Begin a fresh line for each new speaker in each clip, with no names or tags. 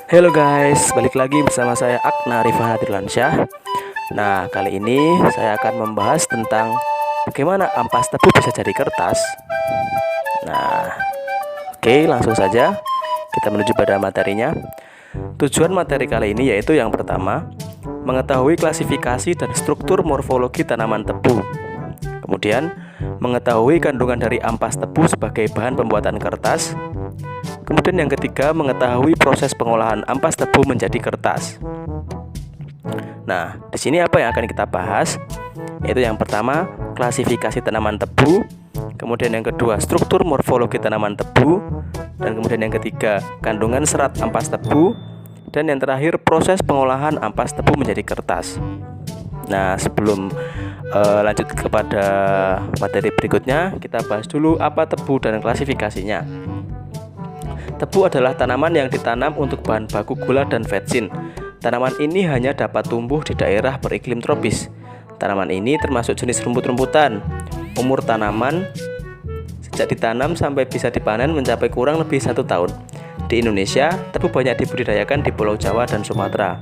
Halo guys, balik lagi bersama saya Akna Rifah Nadirlansyah. Nah, kali ini saya akan membahas tentang bagaimana ampas tebu bisa jadi kertas. Nah, oke, langsung saja kita menuju pada materinya. Tujuan materi kali ini yaitu yang pertama, mengetahui klasifikasi dan struktur morfologi tanaman tebu. Kemudian, mengetahui kandungan dari ampas tebu sebagai bahan pembuatan kertas. Kemudian yang ketiga, mengetahui proses pengolahan ampas tebu menjadi kertas. Nah, di sini apa yang akan kita bahas? Yaitu yang pertama, klasifikasi tanaman tebu. Kemudian yang kedua, struktur morfologi tanaman tebu. Dan kemudian yang ketiga, kandungan serat ampas tebu. Dan yang terakhir, proses pengolahan ampas tebu menjadi kertas. Nah, sebelum lanjut kepada materi berikutnya, kita bahas dulu apa tebu dan klasifikasinya. Tebu adalah tanaman yang ditanam untuk bahan baku gula dan vetsin. Tanaman ini hanya dapat tumbuh di daerah beriklim tropis. Tanaman ini termasuk jenis rumput-rumputan. Umur tanaman sejak ditanam sampai bisa dipanen mencapai kurang lebih 1 tahun. Di Indonesia, tebu banyak dibudidayakan di Pulau Jawa dan Sumatera.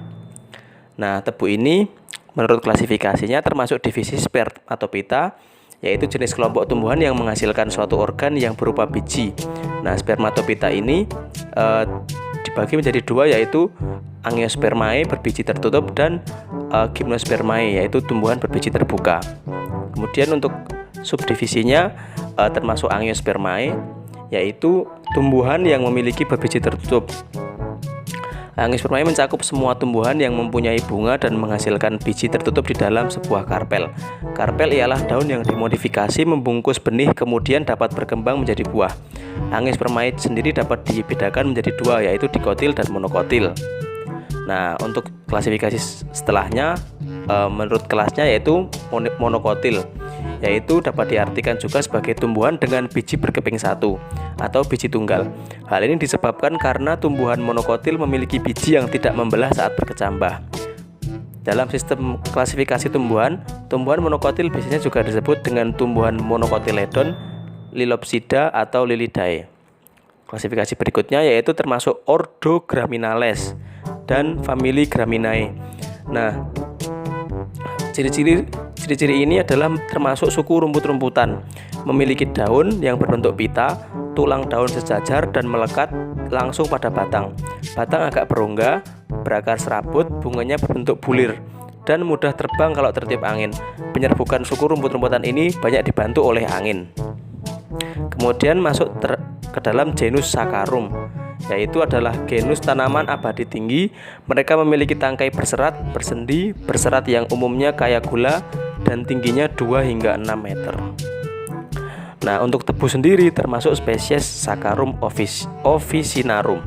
Nah, tebu ini menurut klasifikasinya termasuk divisi Spermatophyta, yaitu jenis kelompok tumbuhan yang menghasilkan suatu organ yang berupa biji. Nah, Spermatophyta ini dibagi menjadi dua, yaitu Angiospermae berbiji tertutup dan Gymnospermae, yaitu tumbuhan berbiji terbuka. Kemudian untuk subdivisinya termasuk Angiospermae, yaitu tumbuhan yang memiliki berbiji tertutup. Angiospermae mencakup semua tumbuhan yang mempunyai bunga dan menghasilkan biji tertutup di dalam sebuah karpel. Karpel ialah daun yang dimodifikasi membungkus benih kemudian dapat berkembang menjadi buah. Angiospermae sendiri dapat dibedakan menjadi dua, yaitu dikotil dan monokotil. Nah, untuk klasifikasi setelahnya menurut kelasnya yaitu monokotil, yaitu dapat diartikan juga sebagai tumbuhan dengan biji berkeping satu atau biji tunggal. Hal ini disebabkan karena tumbuhan monokotil memiliki biji yang tidak membelah saat berkecambah. Dalam sistem klasifikasi tumbuhan monokotil biasanya juga disebut dengan tumbuhan monokotiledon, Lilopsida atau Lilidae. Klasifikasi berikutnya yaitu termasuk ordo Graminales dan famili Graminae. Nah, ciri-ciri ini adalah termasuk suku rumput-rumputan, memiliki daun yang berbentuk pita, tulang daun sejajar dan melekat langsung pada batang. Batang agak berongga, berakar serabut, bunganya berbentuk bulir dan mudah terbang kalau tertiup angin. Penyerbukan suku rumput-rumputan ini banyak dibantu oleh angin. Kemudian masuk ke dalam genus Saccharum, yaitu adalah genus tanaman abadi tinggi. Mereka memiliki tangkai berserat, bersendi, berserat yang umumnya kayak gula dan tingginya 2 hingga 6 meter. Nah, untuk tebu sendiri termasuk spesies Saccharum officinarum.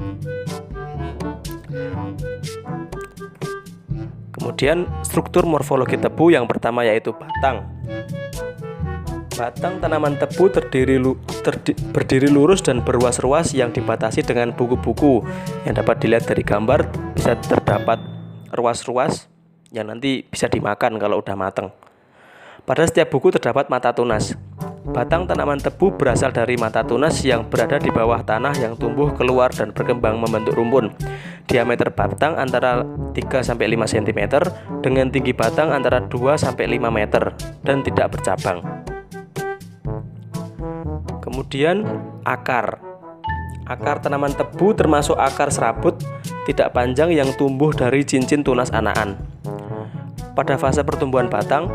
Kemudian struktur morfologi tebu yang pertama yaitu batang. Batang tanaman tebu berdiri lurus dan berruas-ruas yang dibatasi dengan buku-buku yang dapat dilihat dari gambar. Bisa terdapat ruas-ruas yang nanti bisa dimakan kalau udah matang. Pada setiap buku terdapat mata tunas. Batang tanaman tebu berasal dari mata tunas yang berada di bawah tanah yang tumbuh keluar dan berkembang membentuk rumpun. Diameter batang antara 3-5 cm dengan tinggi batang antara 2-5 meter dan tidak bercabang. Kemudian akar tanaman tebu termasuk akar serabut tidak panjang yang tumbuh dari cincin tunas anakan. Pada fase pertumbuhan batang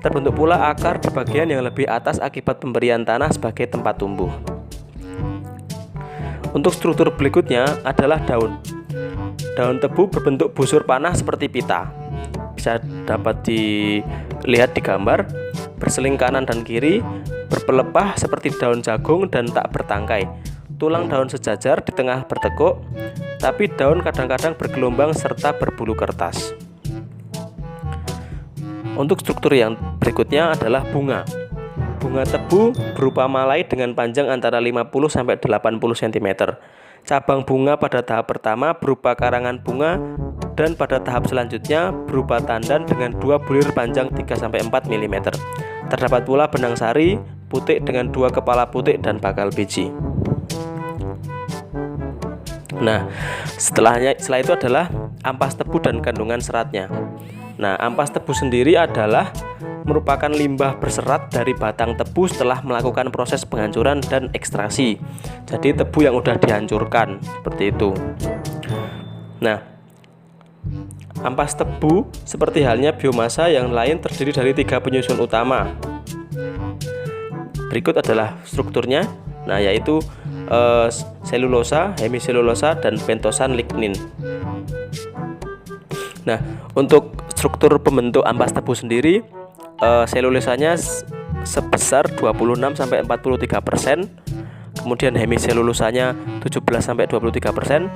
terbentuk pula akar di bagian yang lebih atas akibat pemberian tanah sebagai tempat tumbuh. Untuk struktur berikutnya adalah daun. Daun tebu berbentuk busur panah seperti pita. Bisa dapat dilihat di gambar, berseling kanan dan kiri, berpelepah seperti daun jagung dan tak bertangkai. Tulang daun sejajar, di tengah bertekuk, tapi daun kadang-kadang bergelombang serta berbulu kertas. Untuk struktur yang berikutnya adalah bunga. Bunga tebu berupa malai dengan panjang antara 50-80 cm. Cabang bunga pada tahap pertama berupa karangan bunga dan pada tahap selanjutnya berupa tandan dengan 2 bulir panjang 3-4 mm. Terdapat pula benang sari, putik dengan 2 kepala putik dan bakal biji. Nah, setelah itu adalah ampas tebu dan kandungan seratnya. Nah, ampas tebu sendiri adalah merupakan limbah berserat dari batang tebu setelah melakukan proses penghancuran dan ekstraksi. Jadi tebu yang udah dihancurkan seperti itu. Nah, ampas tebu seperti halnya biomasa yang lain terdiri dari 3 penyusun utama. Berikut adalah strukturnya. Nah, yaitu selulosa, hemiselulosa, dan pentosan lignin. Nah, untuk struktur pembentuk ampas tebu sendiri, selulosanya sebesar 26-43%, kemudian hemiselulosanya 17-23%,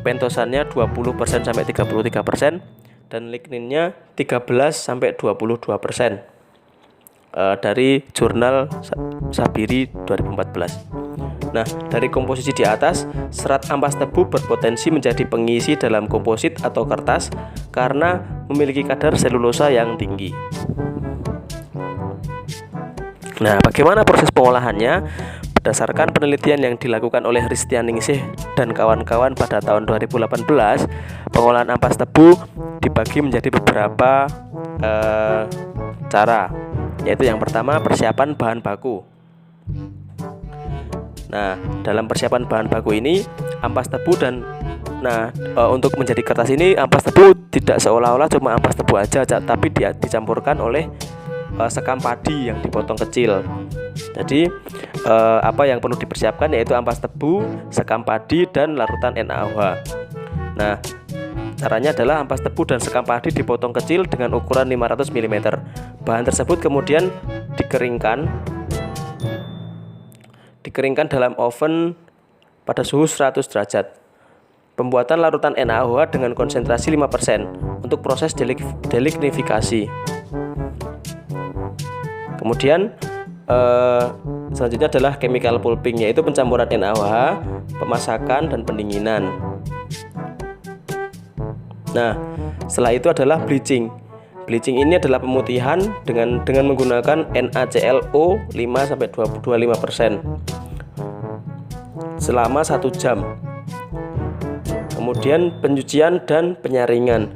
pentosannya 20%-33%, dan ligninnya 13-22%. Dari jurnal Sabiri 2014. Nah, dari komposisi di atas, serat ampas tebu berpotensi menjadi pengisi dalam komposit atau kertas karena memiliki kadar selulosa yang tinggi. Nah, bagaimana proses pengolahannya? Berdasarkan penelitian yang dilakukan oleh Ristianingsih dan kawan-kawan pada tahun 2018, pengolahan ampas tebu dibagi menjadi beberapa cara, yaitu yang pertama persiapan bahan baku. Nah, dalam persiapan bahan baku ini ampas tebu untuk menjadi kertas ini ampas tebu tidak seolah-olah cuma ampas tebu aja, tapi dia dicampurkan oleh sekam padi yang dipotong kecil. Jadi apa yang perlu dipersiapkan yaitu ampas tebu, sekam padi, dan larutan NaOH. Nah, caranya adalah ampas tebu dan sekam padi dipotong kecil dengan ukuran 500 mm. Bahan tersebut kemudian dikeringkan dalam oven pada suhu 100 derajat. Pembuatan larutan NaOH dengan konsentrasi 5% untuk proses delignifikasi. Kemudian selanjutnya adalah chemical pulping, yaitu pencampuran NaOH, pemasakan, dan pendinginan. Nah, setelah itu adalah bleaching. Bleaching ini adalah pemutihan dengan menggunakan NaClO 5-25% selama 1 jam. Kemudian pencucian dan penyaringan,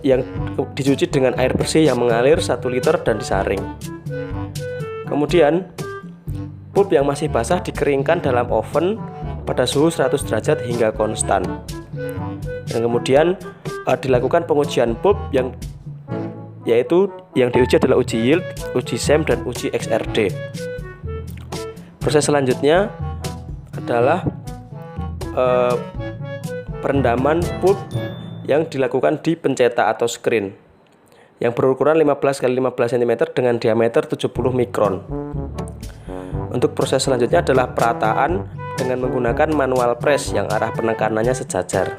yang dicuci dengan air bersih yang mengalir 1 liter dan disaring. Kemudian pulp yang masih basah dikeringkan dalam oven pada suhu 100 derajat hingga konstan. Dan kemudian dilakukan pengujian pulp yang diuji adalah uji yield, uji SEM, dan uji XRD. Proses selanjutnya adalah perendaman pulp yang dilakukan di pencetak atau screen yang berukuran 15x15 cm dengan diameter 70 mikron. Untuk proses selanjutnya adalah perataan dengan menggunakan manual press yang arah penekanannya sejajar.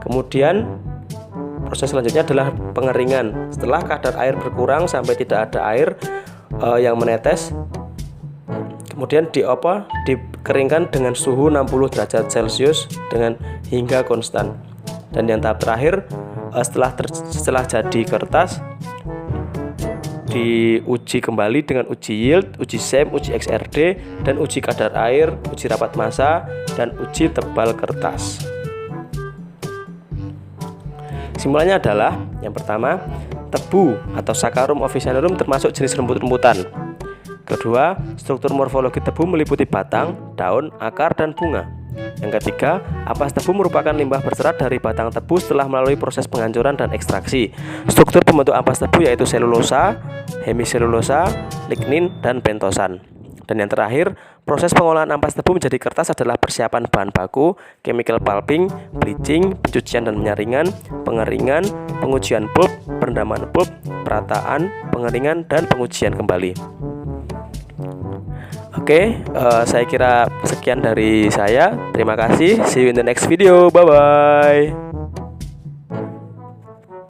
Kemudian proses selanjutnya adalah pengeringan. Setelah kadar air berkurang sampai tidak ada air yang menetes, kemudian dikeringkan dengan suhu 60 derajat Celcius dengan hingga konstan. Dan yang tahap terakhir, setelah jadi kertas, diuji kembali dengan uji yield, uji SEM, uji XRD, dan uji kadar air, uji rapat massa, dan uji tebal kertas. Kesimpulannya adalah yang pertama, tebu atau Saccharum officinarum termasuk jenis rumput-rumputan. Kedua, struktur morfologi tebu meliputi batang, daun, akar, dan bunga. Yang ketiga, ampas tebu merupakan limbah berserat dari batang tebu setelah melalui proses penghancuran dan ekstraksi. Struktur pembentuk ampas tebu yaitu selulosa, hemiselulosa, lignin, dan pentosan. Dan yang terakhir, proses pengolahan ampas tebu menjadi kertas adalah persiapan bahan baku, chemical pulping, bleaching, pencucian dan penyaringan, pengeringan, pengujian pulp, perendaman pulp, perataan, pengeringan, dan pengujian kembali. Oke, saya kira sekian dari saya. Terima kasih. See you in the next video. Bye-bye.